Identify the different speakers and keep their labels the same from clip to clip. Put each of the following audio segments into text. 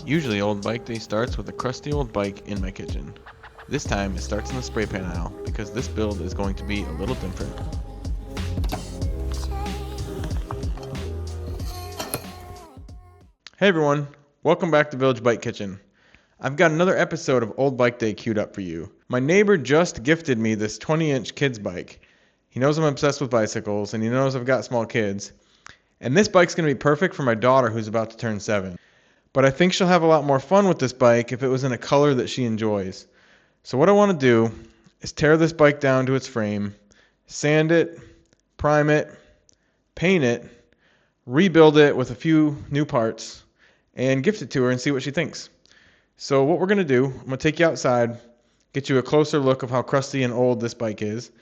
Speaker 1: Usually old bike day starts with a crusty old bike in my kitchen. This time it starts in the spray pan aisle because this build is going to be a little different. Hey everyone, welcome back to Village Bike Kitchen. I've got another episode of Old Bike Day queued up for you. My neighbor just gifted me this 20-inch kids bike. He knows I'm obsessed with bicycles and he knows I've got small kids. And this bike's going to be perfect for my daughter who's about to turn 7. But I think she'll have a lot more fun with this bike if it was in a color that she enjoys. So what I want to do is tear this bike down to its frame, sand it, prime it, paint it, rebuild it with a few new parts, and gift it to her and see what she thinks. So what we're going to do, I'm going to take you outside, get you a closer look of how crusty and old this bike is.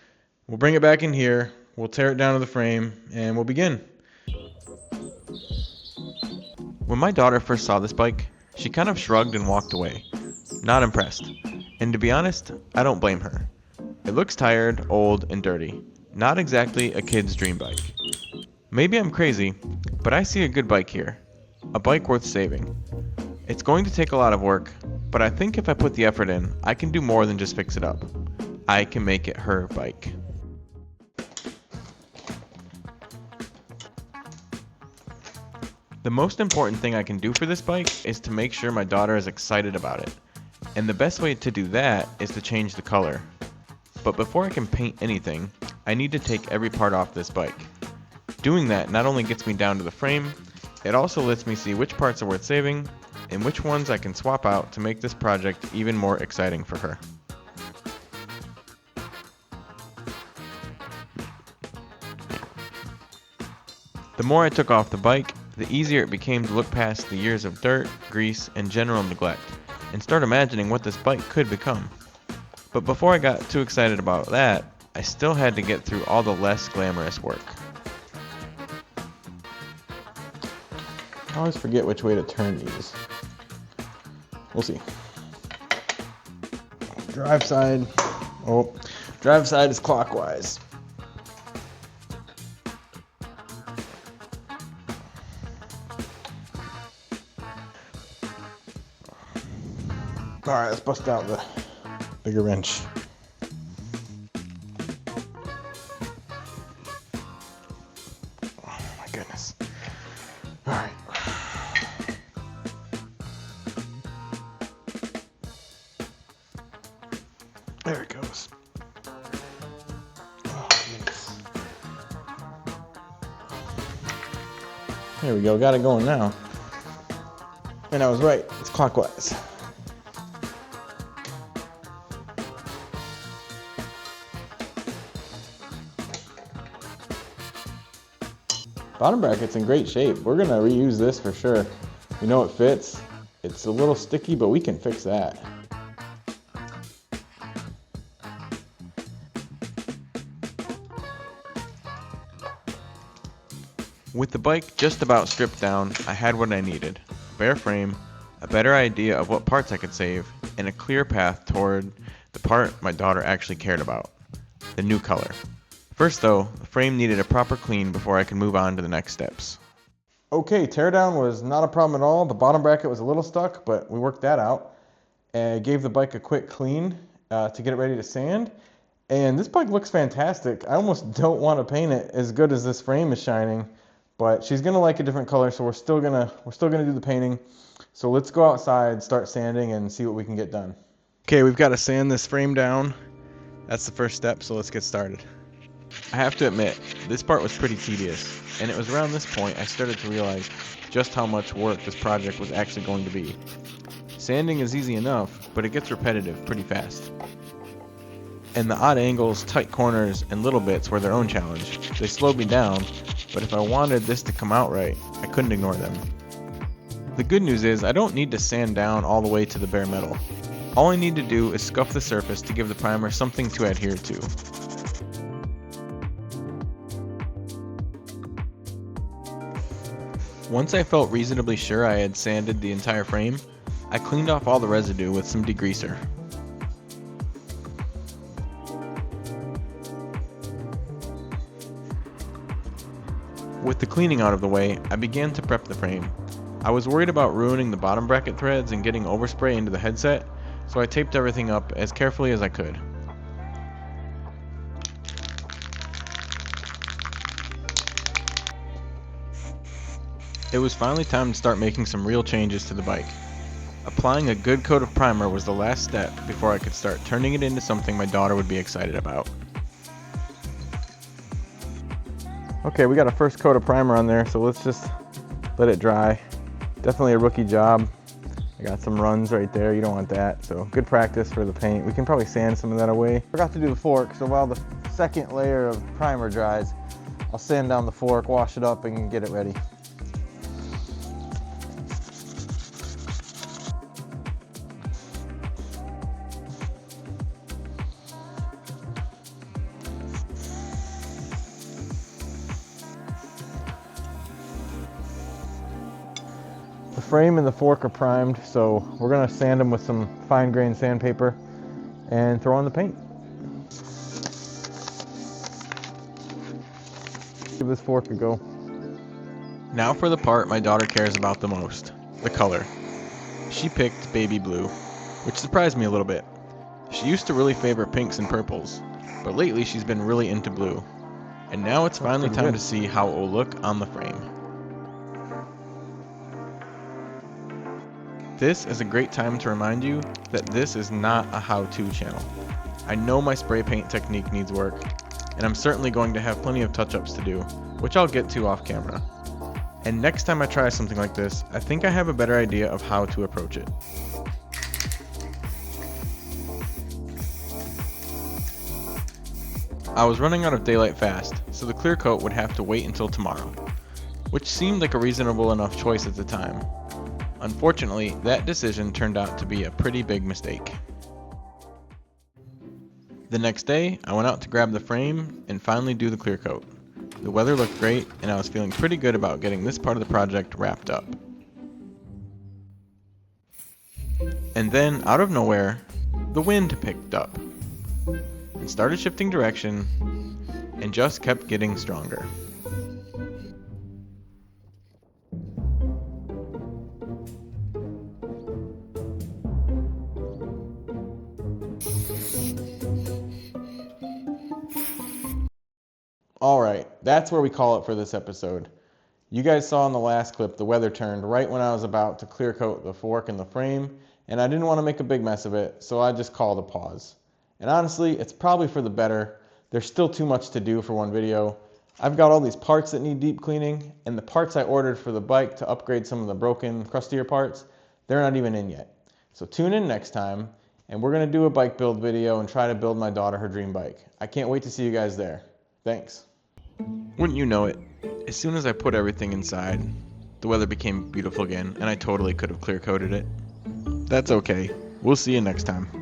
Speaker 1: We'll bring it back in here, we'll tear it down to the frame, and we'll begin. When my daughter first saw this bike, she kind of shrugged and walked away. Not impressed. And to be honest, I don't blame her. It looks tired, old, and dirty. Not exactly a kid's dream bike. Maybe I'm crazy, but I see a good bike here. A bike worth saving. It's going to take a lot of work, but I think if I put the effort in, I can do more than just fix it up. I can make it her bike. The most important thing I can do for this bike is to make sure my daughter is excited about it. And the best way to do that is to change the color. But before I can paint anything, I need to take every part off this bike. Doing that not only gets me down to the frame, it also lets me see which parts are worth saving and which ones I can swap out to make this project even more exciting for her. The more I took off the bike, the easier it became to look past the years of dirt, grease, and general neglect, and start imagining what this bike could become. But before I got too excited about that, I still had to get through all the less glamorous work. I always forget which way to turn these. We'll see. Drive side is clockwise. Alright, let's bust out the bigger wrench. Oh my goodness. Alright. There it goes. Oh, goodness. There we go, got it going now. And I was right, it's clockwise. Bottom bracket's in great shape. We're gonna reuse this for sure. We know it fits. It's a little sticky, but we can fix that. With the bike just about stripped down, I had what I needed. A bare frame, a better idea of what parts I could save, and a clear path toward the part my daughter actually cared about, the new color. First though, the frame needed a proper clean before I could move on to the next steps. Okay, teardown was not a problem at all. The bottom bracket was a little stuck, but we worked that out. I gave the bike a quick clean to get it ready to sand. And this bike looks fantastic. I almost don't want to paint it as good as this frame is shining, but she's gonna like a different color, so we're still gonna do the painting. So let's go outside, start sanding, and see what we can get done. Okay, we've got to sand this frame down. That's the first step, so let's get started. I have to admit, this part was pretty tedious, and it was around this point I started to realize just how much work this project was actually going to be. Sanding is easy enough, but it gets repetitive pretty fast. And the odd angles, tight corners, and little bits were their own challenge. They slowed me down, but if I wanted this to come out right, I couldn't ignore them. The good news is I don't need to sand down all the way to the bare metal. All I need to do is scuff the surface to give the primer something to adhere to. Once I felt reasonably sure I had sanded the entire frame, I cleaned off all the residue with some degreaser. With the cleaning out of the way, I began to prep the frame. I was worried about ruining the bottom bracket threads and getting overspray into the headset, so I taped everything up as carefully as I could. It was finally time to start making some real changes to the bike. Applying a good coat of primer was the last step before I could start turning it into something my daughter would be excited about. Okay, we got a first coat of primer on there, so let's just let it dry. Definitely a rookie job. I got some runs right there, you don't want that, so good practice for the paint. We can probably sand some of that away. Forgot to do the fork, so while the second layer of primer dries, I'll sand down the fork, wash it up, and get it ready. The frame and the fork are primed, so we're gonna sand them with some fine grain sandpaper and throw on the paint. Give this fork a go. Now for the part my daughter cares about the most, the color. She picked baby blue, which surprised me a little bit. She used to really favor pinks and purples, but lately she's been really into blue. And now it's finally time to see how it will look on the frame. This is a great time to remind you that this is not a how-to channel. I know my spray paint technique needs work, and I'm certainly going to have plenty of touch-ups to do, which I'll get to off camera. And next time I try something like this, I think I have a better idea of how to approach it. I was running out of daylight fast, so the clear coat would have to wait until tomorrow, which seemed like a reasonable enough choice at the time. Unfortunately, that decision turned out to be a pretty big mistake. The next day, I went out to grab the frame and finally do the clear coat. The weather looked great, and I was feeling pretty good about getting this part of the project wrapped up. And then, out of nowhere, the wind picked up and started shifting direction and just kept getting stronger. Alright, that's where we call it for this episode. You guys saw in the last clip the weather turned right when I was about to clear coat the fork and the frame, and I didn't want to make a big mess of it, so I just called a pause. And honestly, it's probably for the better. There's still too much to do for one video. I've got all these parts that need deep cleaning, and the parts I ordered for the bike to upgrade some of the broken, crustier parts, they're not even in yet. So tune in next time, and we're going to do a bike build video and try to build my daughter her dream bike. I can't wait to see you guys there. Thanks. Wouldn't you know it, as soon as I put everything inside, the weather became beautiful again, and I totally could have clear coated it. That's okay. We'll see you next time.